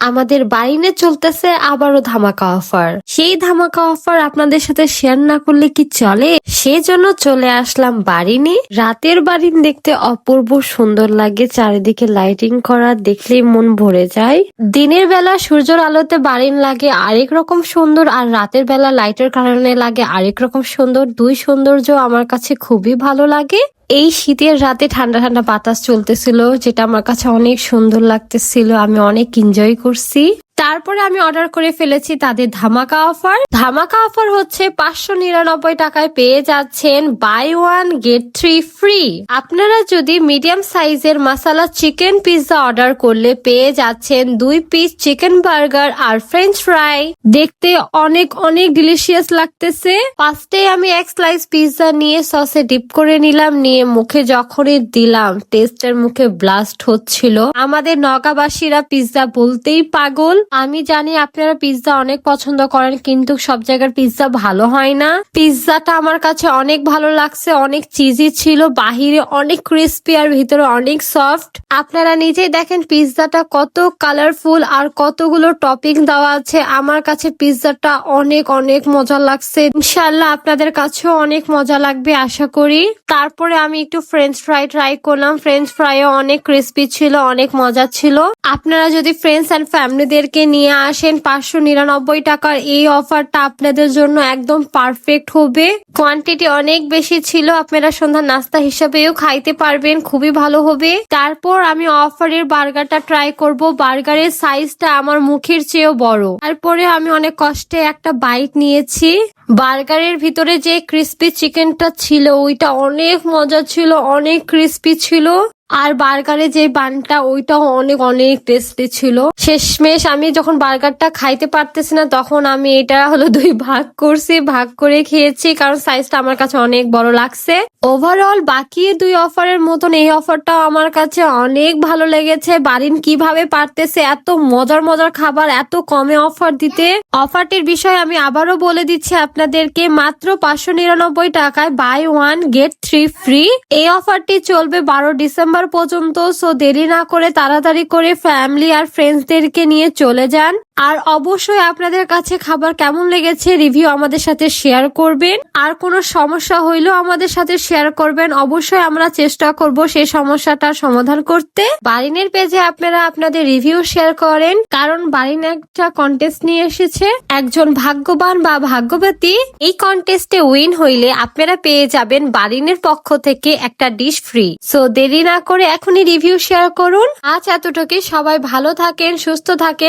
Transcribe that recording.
আমাদের বারিনে চলতেছে আবারও ধামাকা অফার। সেই ধামাকা অফার আপনাদের সাথে শেয়ার না করলে কি চলে? সেজন্য চলে আসলাম বারিনে। রাতের বারিন দেখতে অপূর্ব সুন্দর লাগে, চারিদিকে লাইটিং করা, দেখলেই মন ভরে যায়। দিনের বেলা সূর্যের আলোতে বারিন লাগে আরেক রকম সুন্দর, আর রাতের বেলা লাইটের কারণে লাগে আরেক রকম সুন্দর। দুই সৌন্দর্য আমার কাছে খুবই ভালো লাগে। এই শীতের রাতে ঠান্ডা ঠান্ডা বাতাস চলতেছিল, যেটা আমার কাছে অনেক সুন্দর লাগতেছিল। আমি অনেক এনজয় করছি। তারপরে আমি অর্ডার করে ফেলেছি তাদের ধামাকা অফার। ধামাকা অফার হচ্ছে 599 টাকায় পেয়ে যাচ্ছেন বাই ওয়ান গেট 3 ফ্রি। আপনারা যদি মিডিয়াম সাইজের মশলা চিকেন পিৎজা অর্ডার করলে পেয়ে যাচ্ছেন 2 পিস চিকেন বার্গার আর ফ্রেঞ্চ ফ্রাই। দেখতে অনেক অনেক ডিলিশিয়াস লাগতেছে। ফার্স্টে আমি এক স্লাইস পিৎজা নিয়ে সসে ডিপ করে নিলাম, নিয়ে মুখে যখনই দিলাম টেস্টের মুখে ব্লাস্ট হচ্ছিল। আমাদের নগাবাসীরা পিৎজা বলতেই পাগল। আমি জানি আপনারা পিৎজা অনেক পছন্দ করেন, কিন্তু সব জায়গার পিৎজা ভালো হয় না। পিৎজাটা আমার কাছে অনেক ভালো লাগছে, অনেক চিজি ছিল, বাহিরে অনেক ক্রিস্পি আর ভিতরে অনেক সফট। আপনারা নিজেই দেখেন পিৎজাটা কত কালারফুল আর কতগুলো টপিং দেওয়া আছে। আমার কাছে পিৎজাটা অনেক অনেক মজা লাগছে। ইনশাআল্লাহ আপনাদের কাছেও অনেক মজা লাগবে আশা করি। তারপরে আমি একটু ফ্রেঞ্চ ফ্রাই ট্রাই করলাম। ফ্রেঞ্চ ফ্রাইও অনেক ক্রিস্পি ছিল, অনেক মজা ছিল। আপনারা যদি ফ্রেন্ডস এন্ড ফ্যামিলিদেরকে নিয়ে আসেন 599 টাকার এই অফারটা আপনাদের জন্য একদম পারফেক্ট হবে। কোয়ান্টিটি অনেক বেশি ছিল, আপনারা সন্ধ্যা নাস্তা হিসাবেও খাইতে পারবেন, খুবই ভালো হবে। তারপর আমি অফারের বার্গারটা ট্রাই করব। বার্গারের সাইজটা আমার মুখের চেয়েও বড়। তারপরে আমি অনেক কষ্টে একটা বাইট নিয়েছি। বার্গারের ভিতরে যে ক্রিস্পি চিকেনটা ছিল ওইটা অনেক মজা ছিল, অনেক ক্রিস্পি ছিল। আর বার্গারে যে বানটা ওইটাও অনেক অনেক টেস্টি ছিল। শেষমেশ আমি যখন বার্গারটা খাইতে পারতেছি না, তখন আমি এটা হলো 2 ভাগ করছি, ভাগ করে খেয়েছি, কারণ সাইজটা আমার কাছে অনেক বড় লাগছে। ওভারঅল বাকি 2 অফারের মতন এই অফারটাও আমার কাছে অনেক ভালো লেগেছে। বারিন কিভাবে পারতেছে এত মজার মজার খাবার এত কমে অফার দিতে। অফারটির বিষয়ে আমি আবারও বলে দিচ্ছি আপনাদেরকে, মাত্র 599 টাকায় বাই ওয়ান গেট 3 ফ্রি। এই অফারটি চলবে 12 ডিসেম্বর পর্যন্ত। সো দেরি না করে তাড়াতাড়ি করে ফ্যামিলি আর ফ্রেন্ডসদেরকে নিয়ে চলে যান। আর অবশ্যই আপনাদের কাছে খাবার কেমন লেগেছে রিভিউ আমাদের সাথে শেয়ার করবেন। আর কোনো সমস্যা হইলেও আমাদের সাথে শেয়ার করবেন, অবশ্যই আমরা চেষ্টা করব সেই সমস্যাটা সমাধান করতে। বারিনের পেজে আপনারা আপনাদের রিভিউ শেয়ার করেন, কারণ বারিন একটা কন্টেস্ট নিয়ে এসেছে। একজন ভাগ্যবান বা ভাগ্যবতী এই কন্টেস্টে উইন হইলে আপনারা পেয়ে যাবেন বারিনের পক্ষ থেকে একটা ডিশ ফ্রি। সো দেরি না করে এখনই রিভিউ শেয়ার করুন। আজ এতটুকুই, সবাই ভালো থাকেন, সুস্থ থাকেন।